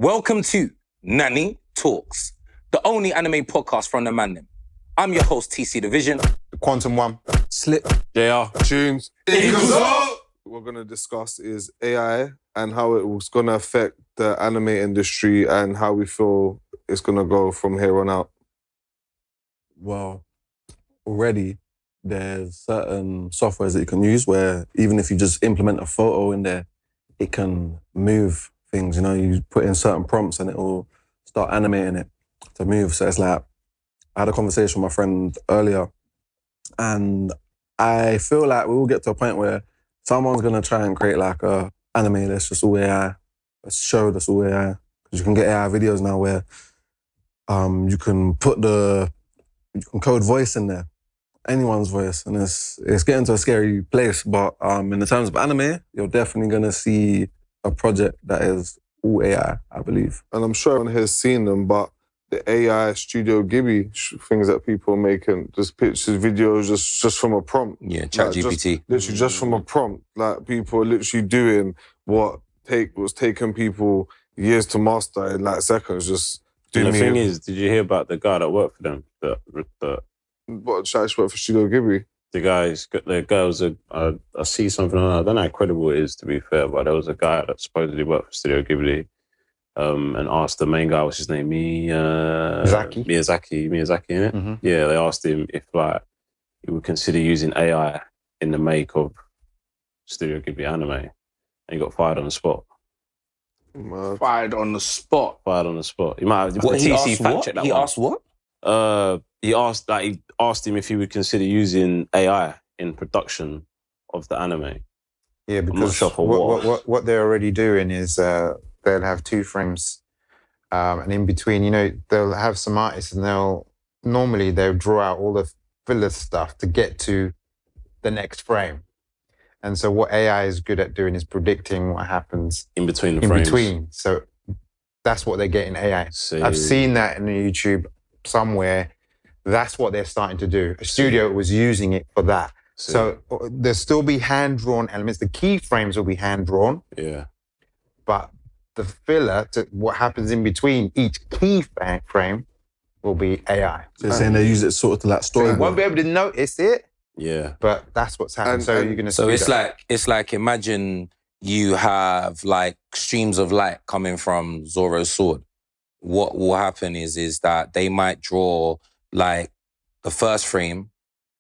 Welcome to Nani Talks, the only anime podcast from the man. I'm your host, TC Division. The Quantum One. Slip. JR. Tunes. What we're going to discuss is AI and how it was going to affect the anime industry and how we feel it's going to go from here on out. Well, already there's certain softwares that you can use where even if you just implement a photo in there, it can move things. You know, you put in certain prompts and it will start animating it to move. So it's like, I had a conversation with my friend earlier and I feel like we will get to a point where someone's going to try and create like a anime that's just all AI, a show that's all AI. Because you can get AI videos now where you can code voice in there, anyone's voice, and it's getting to a scary place. But in the terms of anime, you're definitely going to see a project that is all AI, I believe. And I'm sure everyone has seen them, but the AI Studio Ghibli things that people are making, just pictures, videos, just from a prompt. Yeah, ChatGPT. Literally just from a prompt. Like people are literally doing what was taking people years to master in like seconds. Just And the thing is, did you hear about the guy that worked for them? What, should I just work for Studio Ghibli? The guy was I see something on. I don't know how credible it is, to be fair, but there was a guy that supposedly worked for Studio Ghibli, and asked the main guy, what's his name, Miyazaki, innit? Mm-hmm. Yeah, they asked him if like he would consider using AI in the make of Studio Ghibli anime, and he got fired on the spot. Fired on the spot. You might have What, the TC fact check that He one. asked what? He asked him if he would consider using AI in production of the anime. Yeah, I'm not because sure for what they're already doing is they'll have two frames, and in between, you know, they'll have some artists and they'll draw out all the filler stuff to get to the next frame. And so what AI is good at doing is predicting what happens in between the frames. So that's what they get in AI. I've seen that in YouTube somewhere. That's what they're starting to do. A studio was using it for that. So there'll still be hand-drawn elements. The keyframes will be hand-drawn. Yeah. But the filler, to what happens in between each key frame, will be AI. So you're saying they use it sort of to like So you storyboard. won't be able to notice it, Yeah. but that's what's happening. So you're going to So it's like imagine you have like streams of light coming from Zoro's sword. What will happen is that they might draw like the first frame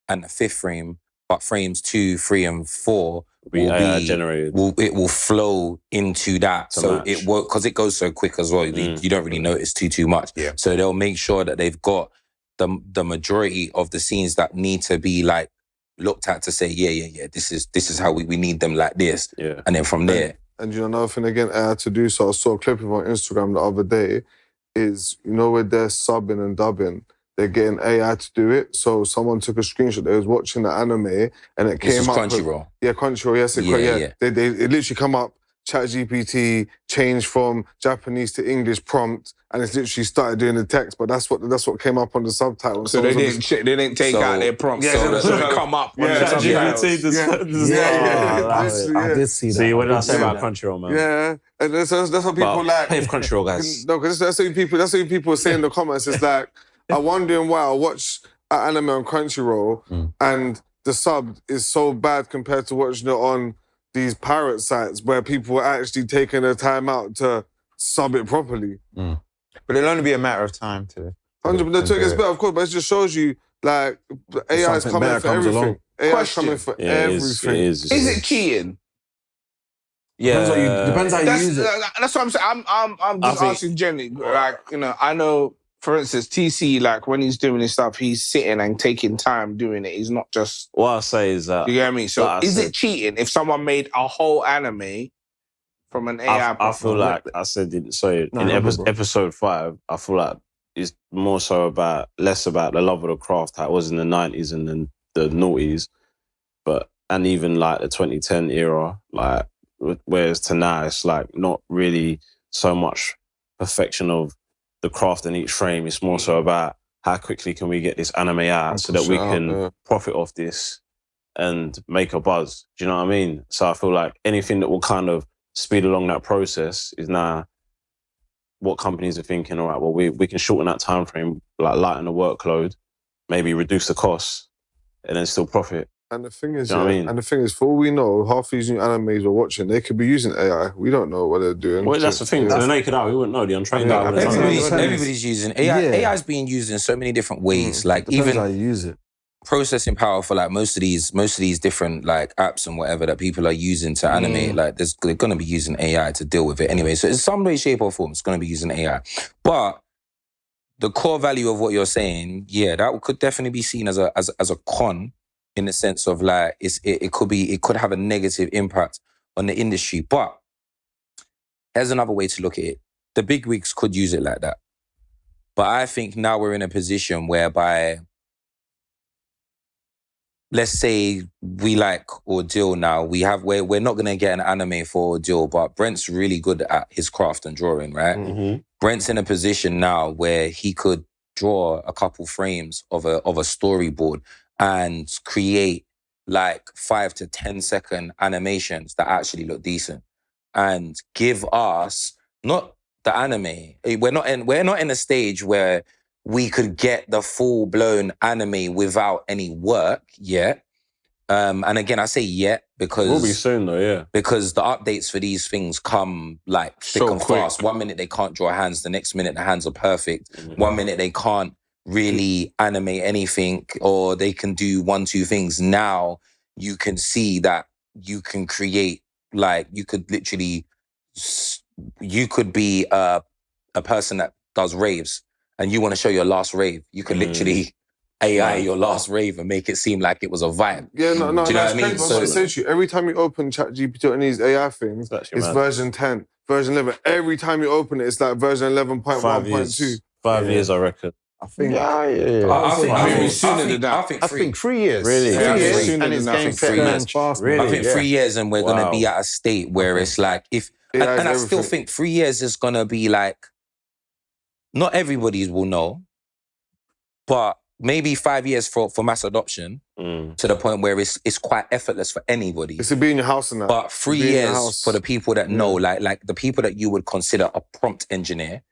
and the fifth frame, but frames 2, 3, and 4 will AI be generated. It will flow into that. So match. it won't, because it goes so quick as well. You don't really notice too much. Yeah. So they'll make sure that they've got the majority of the scenes that need to be like looked at to say, yeah, this is how we need them like this. Yeah. And then from there. And you know, another thing again, AI to do, so I saw a clip of on Instagram the other day, is, you know, where they're subbing and dubbing, they're getting AI to do it. So someone took a screenshot, they was watching the anime and it This came is up. Crunchyroll. Yeah, Crunchyroll, yes. Yeah. It literally come up, ChatGPT changed from Japanese to English prompt, and it's literally started doing the text, but that's what came up on the subtitle. So they didn't take out their prompts. Yeah, so they come up on the subtitles. I did see that. See, what did I say about Crunchyroll, man? Yeah, and that's what people like. Pay for Crunchyroll, guys. No, because that's what people say in the comments. It's like, I'm wondering why I watch an anime on Crunchyroll and the sub is so bad compared to watching it on these pirate sites where people are actually taking their time out to sub it properly. But it'll only be a matter of time to 100%. It gets better, of course, but it just shows you, like, AI is Something coming better for comes everything. along. AI is coming for everything. It is. Is it cheating? Yeah. Depends how you use it. That's what I'm saying. I'm just asking generally. Like, you know, I know, for instance, TC, like when he's doing his stuff, he's sitting and taking time doing it. He's not just. What I say is that. You get what I mean? So like I is said, it cheating if someone made a whole anime from an AI? I feel like I said episode 5, I feel like it's more so less about the love of the craft, how it was in the 90s and then the noughties, and even like the 2010 era, like whereas to now it's like not really so much perfection of the craft in each frame. It's more so about how quickly can we get this anime out so that we can profit off this and make a buzz. Do you know what I mean? So I feel like anything that will kind of speed along that process is now what companies are thinking, all right, well, we can shorten that time frame, like lighten the workload, maybe reduce the costs, and then still profit. And the thing is, you know what I mean? And the thing is, for all we know, half these new animes we're watching, they could be using AI. We don't know what they're doing. Well, that's the thing. To the naked eye, we wouldn't know. The untrained eye wouldn't know. Everybody's using AI. AI is being used in so many different ways. Like Depends even how you use it. processing power for like most of these different like apps and whatever that people are using to animate. Like they're going to be using AI to deal with it anyway. So in some way, shape, or form, it's going to be using AI. But the core value of what you're saying, yeah, that could definitely be seen as a con, in the sense of like it could have a negative impact on the industry. But there's another way to look at it. The big wigs could use it like that. But I think now we're in a position whereby, let's say we like Ordeal now. We're not gonna get an anime for Ordeal, but Brent's really good at his craft and drawing, right? Mm-hmm. Brent's in a position now where he could draw a couple frames of a storyboard and create like 5 to 10 second animations that actually look decent and give us not the anime. We're not in a stage where we could get the full blown anime without any work yet. And again, I say yet because Will be soon though, yeah. Because the updates for these things come like thick So and quick. fast. 1 minute they can't draw hands, the next minute the hands are perfect. 1 minute they can't really animate anything, or they can do 1-2 things. Now you can see that you can create, like you could literally, you could be a person that does raves and you want to show your last rave. You can literally AI your last rave and make it seem like it was a vibe. Yeah, no, Do you know that's what I mean? crazy. So, essentially, every time you open ChatGPT on these AI things, it's version 10, version 11. Every time you open it, it's like version 11.1.2. 5 years, I reckon. I think. I think 3 years. Really? 3 Yeah, years, sooner and it's than getting that. 3 years. Fast, Really? I think 3 years and we're going to be at a state where it's like, and I still think 3 years is going to be like, not everybody will know, but maybe 5 years for mass adoption to the point where it's quite effortless for anybody. It's to be in your house and that. But 3 years for the people that know, like the people that you would consider a prompt engineer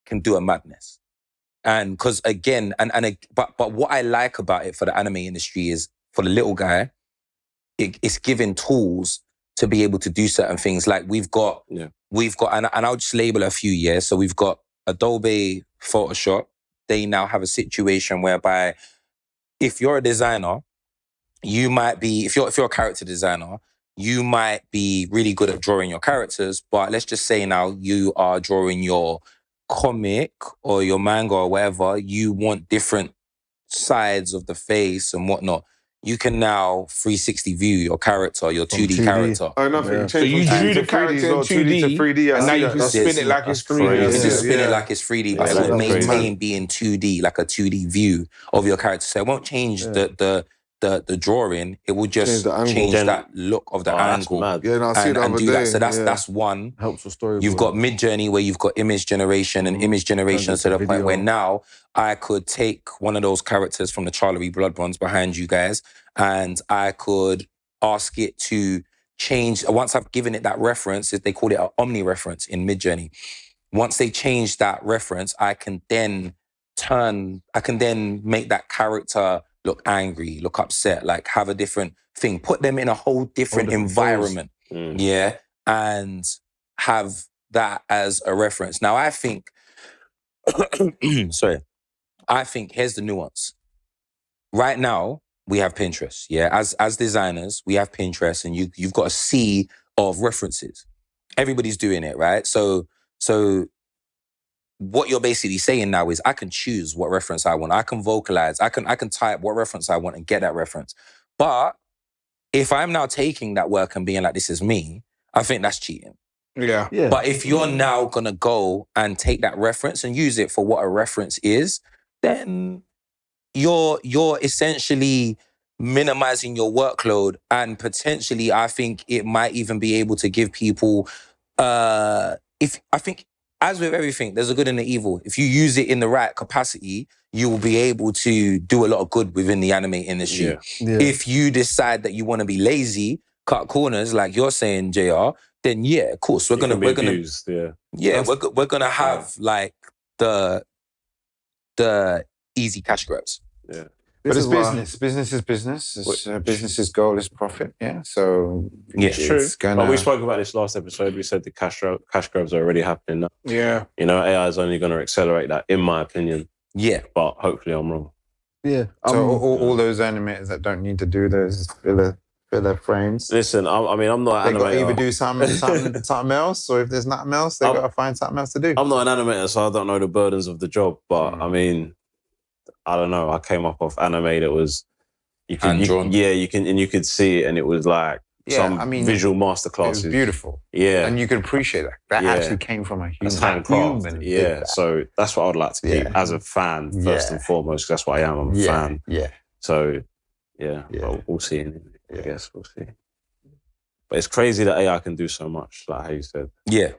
can do a madness. And because again, but what I like about it for the anime industry is, for the little guy, it's giving tools to be able to do certain things. Like we've got, and I'll just label a few years. So we've got Adobe Photoshop. They now have a situation whereby if you're a designer, you might be, if you're a character designer, you might be really good at drawing your characters, but let's just say now you are drawing your comic or your manga or whatever, you want different sides of the face and whatnot. You can now 360 view your character, your 2D character. Oh, no, you So you drew the character in 2D, to 3D, and now you can spin it like it's 3D. You can just spin it like it's 3D, but it will maintain being 2D, like a 2D view of your character. So it won't change the drawing. It will just change that look of the angle. Yeah, no, I see it the other do day. that. So that's one. Helps with story. You've got Mid-Journey where you've got image generation and image generation to the point where now I could take one of those characters from the Charlie Blood Bonds behind you guys and I could ask it to change. Once I've given it that reference, they call it an omni reference in Mid-Journey. Once they change that reference, I can then make that character look angry, look upset, like have a different thing, put them in a whole different environment. Yeah. And have that as a reference. Now I think, here's the nuance. Right now, we have Pinterest. Yeah. As designers, we have Pinterest and you've got a sea of references. Everybody's doing it, right? So what you're basically saying now is I can choose what reference I want. I can vocalize. I can type what reference I want and get that reference. But if I'm now taking that work and being like, this is me, I think that's cheating. Yeah. But if you're now going to go and take that reference and use it for what a reference is, then you're essentially minimizing your workload, and potentially I think it might even be able to give people, as with everything, there's a good and the evil. If you use it in the right capacity, you will be able to do a lot of good within the anime industry. If you decide that you want to be lazy, cut corners, like you're saying, JR, then yeah, of course we're gonna abused, we're gonna have like the easy cash grabs. Yeah. But it's business. Business is business. Business's goal is profit. Yeah. So it's gonna. But we spoke about this last episode. We said the cash grabs are already happening now. Yeah. You know, AI is only going to accelerate that, in my opinion. Yeah. But hopefully I'm wrong. Yeah. So all those animators that don't need to do those filler frames. Listen, I'm not an animator. They got to either do something else, or if there's nothing else, they got to find something else to do. I'm not an animator, so I don't know the burdens of the job. But I mean, I don't know. I came up off anime that was hand-drawn. You could see it, and it was like visual masterclasses. It was beautiful. Yeah, and you could appreciate that. That actually came from a human. Yeah, so that's what I'd like to keep as a fan first and foremost. That's what I am. I'm a fan. Yeah. So but we'll see. I guess we'll see. But it's crazy that AI can do so much, like how you said. Yeah.